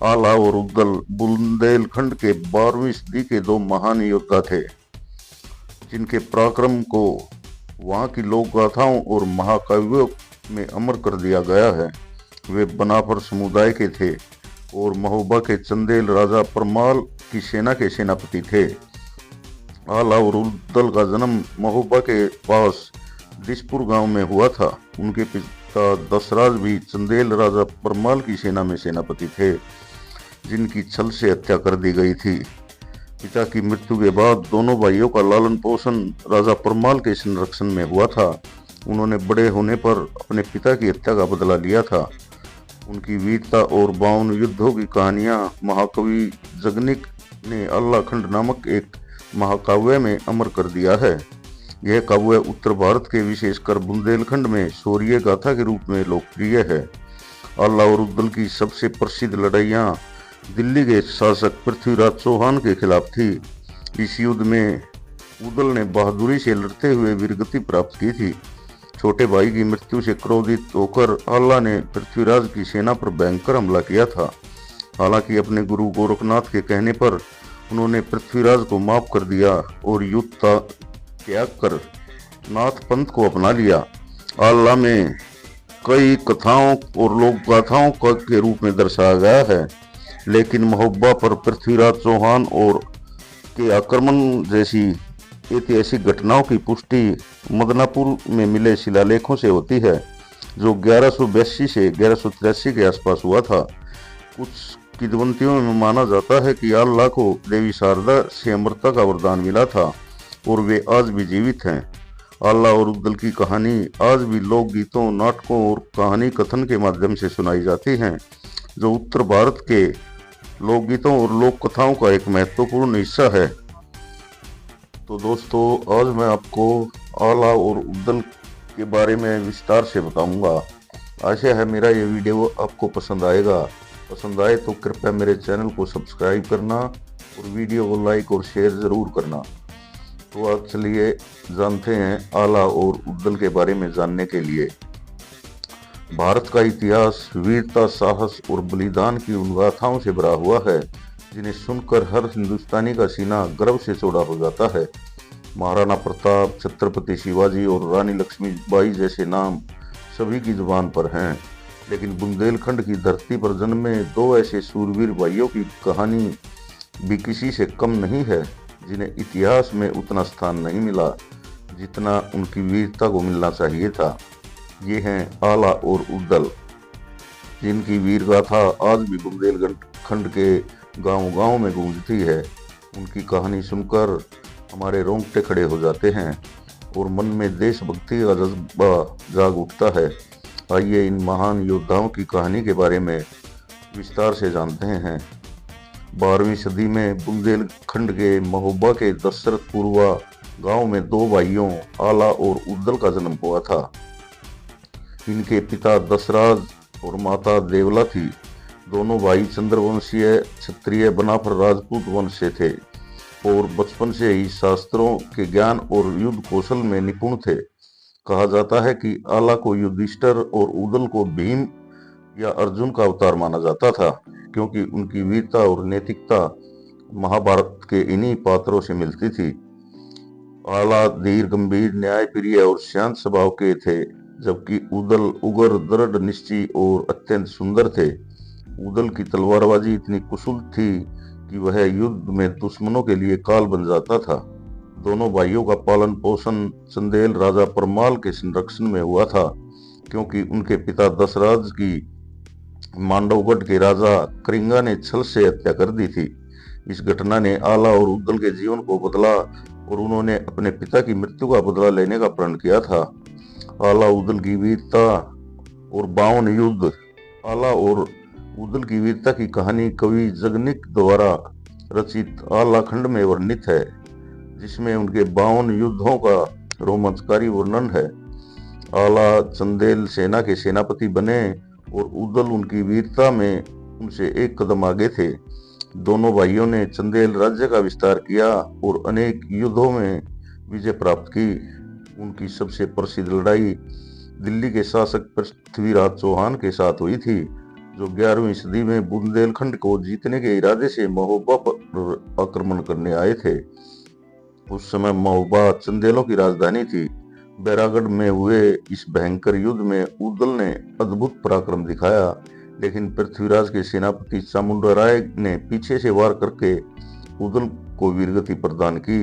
आला और उद्दल बुंदेलखंड के 12वीं सदी के दो महान योद्धा थे, जिनके पराक्रम को वहां की लोक गाथाओं और महाकाव्यों में अमर कर दिया गया है। वे बनाफर समुदाय के थे और महोबा के चंदेल राजा परमाल की सेना के सेनापति थे। आला और उद्दल का जन्म महोबा के पास दिसपुर गांव में हुआ था। उनके पिता दसराज भी चंदेल राजा परमाल की सेना में सेनापति थे, जिनकी छल से हत्या कर दी गई थी। पिता की मृत्यु के बाद दोनों भाइयों का लालन पोषण राजा परमाल के संरक्षण में हुआ था। उन्होंने बड़े होने पर अपने पिता की हत्या का बदला लिया था। उनकी वीरता और 52 युद्धों की कहानियां महाकवि जगनिक ने अल्लाखंड नामक एक महाकाव्य में अमर कर दिया है। यह काव्य उत्तर भारत के विशेषकर बुंदेलखंड में शौर्य गाथा के रूप में लोकप्रिय है। आला और उद्दल की सबसे प्रसिद्ध लड़ाइयाँ दिल्ली के शासक पृथ्वीराज चौहान के खिलाफ थी। इस युद्ध में उद्दल ने बहादुरी से लड़ते हुए वीरगति प्राप्त की थी। छोटे भाई की मृत्यु से क्रोधित होकर आला ने पृथ्वीराज की सेना पर भयंकर हमला किया था। हालांकि अपने गुरु गोरखनाथ के कहने पर उन्होंने पृथ्वीराज को माफ कर दिया और युद्ध त्याग कर नाथ पंथ को अपना लिया। आला में कई कथाओं और लोक गाथाओं के रूप में दर्शाया गया है, लेकिन महोबा पर पृथ्वीराज चौहान और के आक्रमण जैसी ऐतिहासिक घटनाओं की पुष्टि मदनापुर में मिले शिलालेखों से होती है, जो 1182 से 1183 के आसपास हुआ था। कुछ किंवदंतियों में माना जाता है कि आला को देवी शारदा से अमरता का वरदान मिला था और वे आज भी जीवित हैं। आला और उद्दल की कहानी आज भी लोकगीतों, नाटकों और कहानी कथन के माध्यम से सुनाई जाती हैं, जो उत्तर भारत के लोकगीतों और लोक कथाओं का एक महत्वपूर्ण हिस्सा है। तो दोस्तों, आज मैं आपको आला और उद्दल के बारे में विस्तार से बताऊंगा। आशा है मेरा ये वीडियो आपको पसंद आएगा। पसंद आए तो कृपया मेरे चैनल को सब्सक्राइब करना और वीडियो को लाइक और शेयर ज़रूर करना। तो आज चलिए जानते हैं आला और उद्दल के बारे में। जानने के लिए भारत का इतिहास वीरता, साहस और बलिदान की उन गाथाओं से भरा हुआ है, जिन्हें सुनकर हर हिंदुस्तानी का सीना गर्व से चौड़ा हो जाता है। महाराणा प्रताप, छत्रपति शिवाजी और रानी लक्ष्मीबाई जैसे नाम सभी की जुबान पर हैं, लेकिन बुंदेलखंड की धरती पर जन्मे दो ऐसे सूरवीर भाइयों की कहानी भी किसी से कम नहीं है, जिन्हें इतिहास में उतना स्थान नहीं मिला जितना उनकी वीरता को मिलना चाहिए था। ये हैं आला और उद्दल, जिनकी वीर गाथा आज भी बुंदेलखंड के गांव-गांव में गूंजती है। उनकी कहानी सुनकर हमारे रोंगटे खड़े हो जाते हैं और मन में देशभक्ति का जज्बा जाग उठता है। आइए इन महान योद्धाओं की कहानी के बारे में विस्तार से जानते हैं। 12वीं सदी में बुंदेलखंड के महोबा के दशरथपुरवा गांव में दो भाइयों आला और उद्दल का जन्म हुआ था। इनके पिता दशराज और माता देवला थी। दोनों भाई चंद्रवंशीय क्षत्रिय बनाफर राजपूत वंश से थे और बचपन से ही शास्त्रों के ज्ञान और युद्ध कौशल में निपुण थे। कहा जाता है कि आला को युधिष्ठिर और उद्दल को भीम या अर्जुन का अवतार माना जाता था, क्योंकि उनकी वीरता और नैतिकता महाभारत के इन्हीं पात्रों से मिलती थी। आला धीर, गंभीर, न्यायप्रिय और शांत स्वभाव के थे, जबकि उद्दल उग्र, दृढ़ निश्चयी और अत्यंत सुंदर थे। उद्दल की तलवारबाजी इतनी कुशल थी कि वह युद्ध में दुश्मनों के लिए काल बन जाता था। दोनों भाइयों का पालन पोषण चंदेल राजा परमाल के संरक्षण में हुआ था, क्योंकि उनके पिता दशराज की मांडवगढ़ के राजा करिंगा ने छल से हत्या कर दी थी। इस घटना ने आला और उद्दल के जीवन को बदला और उन्होंने अपने पिता की मृत्यु का बदला लेने का प्रण किया था। आला उद्दल की वीरता और 52 युद्ध। आला और उद्दल की वीरता की कहानी कवि जगनिक द्वारा रचित आलाखंड में वर्णित है, जिसमें उनके 52 युद्धों का रोमांचकारी वर्णन है। आला चंदेल सेना के सेनापति बने और उद्दल उनकी वीरता में उनसे एक कदम आगे थे। दोनों भाइयों ने चंदेल राज्य का विस्तार किया और अनेक युद्धों में विजय प्राप्त की। उनकी सबसे प्रसिद्ध लड़ाई दिल्ली के शासक पृथ्वीराज चौहान के साथ हुई थी, जो 11वीं सदी में बुंदेलखंड को जीतने के इरादे से महोबा पर आक्रमण करने आए थे। उस समय महोबा चंदेलों की राजधानी थी। बैरागढ़ में हुए इस भयंकर युद्ध में उदल ने अद्भुत पराक्रम दिखाया, लेकिन पृथ्वीराज के सेनापति चामुंडा राय ने पीछे से वार करके उदल को वीरगति प्रदान की।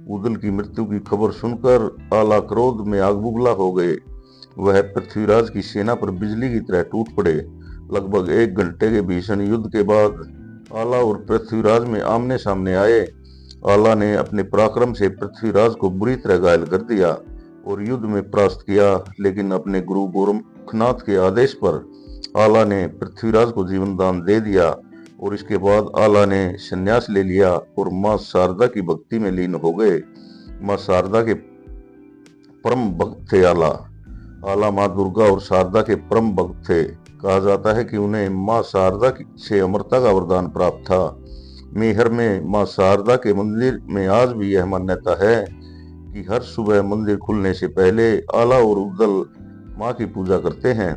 उदल की मृत्यु की खबर सुनकर आला क्रोध में आग बुगला हो गए। वह पृथ्वीराज की सेना पर बिजली की तरह टूट पड़े। लगभग 1 घंटे के भीषण युद्ध के बाद आला और पृथ्वीराज में आमने सामने आए। आला ने अपने पराक्रम से पृथ्वीराज को बुरी तरह घायल कर दिया और युद्ध में परास्त किया, लेकिन अपने गुरु गोरखनाथ के आदेश पर आला ने पृथ्वीराज को जीवन दान दे दिया और इसके बाद आला ने संन्यास ले लिया और मां शारदा की भक्ति में लीन हो गए। मां शारदा के परम भक्त थे आला मां दुर्गा और शारदा के परम भक्त थे। कहा जाता है कि उन्हें मां शारदा से अमरता का वरदान प्राप्त था। मेहर में मां शारदा के मंदिर में आज भी यह मान्यता है कि हर सुबह मंदिर खुलने से पहले आला और उदल मां की पूजा करते हैं।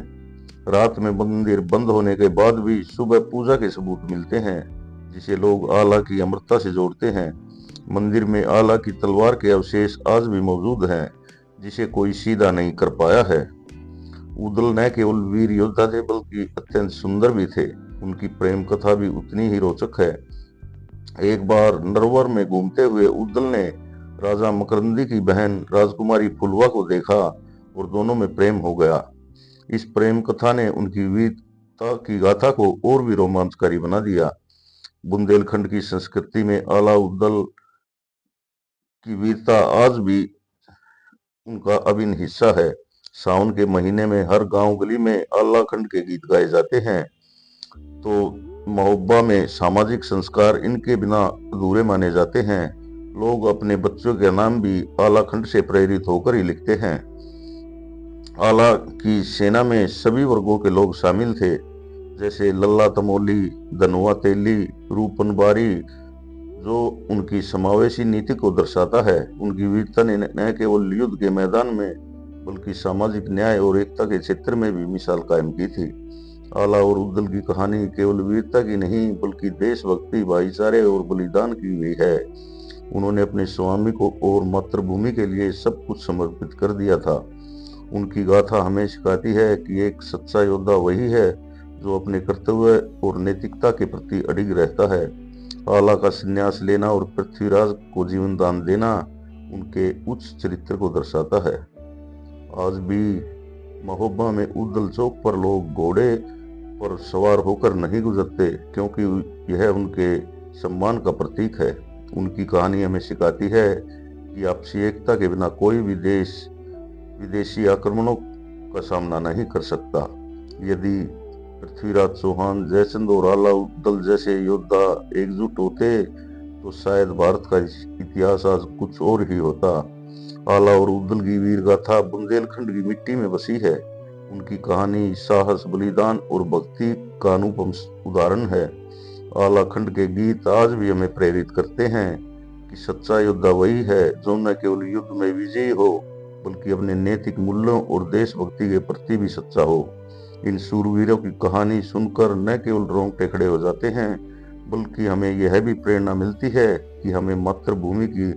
रात में मंदिर बंद होने के बाद भी सुबह पूजा के सबूत मिलते हैं, जिसे लोग आला की अमरता से जोड़ते हैं। मंदिर में आला की तलवार के अवशेष आज भी मौजूद हैं, जिसे कोई सीधा नहीं कर पाया है। उदल न केवल वीर योद्धा थे बल्कि अत्यंत सुंदर भी थे। उनकी प्रेम कथा भी उतनी ही रोचक है। एक बार नरवर में घूमते हुए उदल ने राजा मकरंदी की बहन राजकुमारी फुलवा को देखा और दोनों में प्रेम हो गया। इस प्रेम कथा ने उनकी वीरता की गाथा को और भी रोमांचकारी बना दिया। बुंदेलखंड की संस्कृति में आला उदल की वीरता आज भी उनका अभिन्न हिस्सा है। सावन के महीने में हर गांव गली में आला खंड के गीत गाए जाते हैं। तो महोबा में सामाजिक संस्कार इनके बिना अधूरे माने जाते हैं। लोग अपने बच्चों के नाम भी आला खंड से प्रेरित होकर ही लिखते हैं। आला की सेना में सभी वर्गों के लोग शामिल थे, जैसे लल्ला तमोली, धनुआ तेली, रूपन बारी, जो उनकी समावेशी नीति को दर्शाता है। उनकी वीरता ने न केवल युद्ध के मैदान में बल्कि सामाजिक न्याय और एकता के क्षेत्र में भी मिसाल कायम की थी। आला और उदल की कहानी केवल वीरता की नहीं बल्कि देशभक्ति, भाईचारे और बलिदान की भी है। उन्होंने अपने स्वामी को और मातृभूमि के लिए सब कुछ समर्पित कर दिया था। उनकी गाथा हमें सिखाती है कि एक सच्चा योद्धा वही है जो अपने कर्तव्य और नैतिकता के प्रति अडिग रहता है। आला का संन्यास लेना और पृथ्वीराज को जीवन दान देना उनके उच्च चरित्र को दर्शाता है। आज भी महोबा में उदल चौक पर लोग घोड़े पर सवार होकर नहीं गुजरते, क्योंकि यह उनके सम्मान का प्रतीक है। उनकी कहानी हमें सिखाती है कि आपसी एकता के बिना कोई भी देश विदेशी आक्रमणों का सामना नहीं कर सकता। यदि पृथ्वीराज चौहान, जयचंद और आला उदल जैसे योद्धा एकजुट होते तो शायद भारत का इतिहास आज कुछ और ही होता। आला और उदल की वीर गाथा बुंदेलखंड की मिट्टी में बसी है। उनकी कहानी साहस, बलिदान और भक्ति का अनुपम उदाहरण है। आला खंड के गीत आज भी हमें प्रेरित करते हैं कि सच्चा योद्धा वही है जो न केवल युद्ध में विजयी हो बल्कि अपने नैतिक मूल्यों और देशभक्ति के प्रति भी सच्चा हो। इन सूरवीरों की कहानी सुनकर न केवल रोंगटे खड़े हो जाते हैं बल्कि हमें यह भी प्रेरणा मिलती है कि हमें मातृभूमि की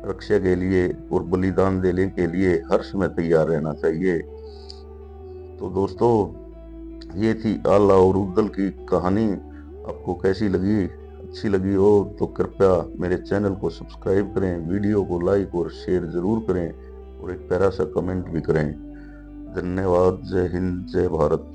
रक्षा के लिए और बलिदान देने के लिए हर समय तैयार रहना चाहिए। तो दोस्तों, ये थी आला और उदल की कहानी। आपको कैसी लगी? अच्छी लगी हो तो कृपया मेरे चैनल को सब्सक्राइब करें, वीडियो को लाइक और शेयर जरूर करें और एक प्यारा सा कमेंट भी करें। धन्यवाद। जय हिंद, जय भारत।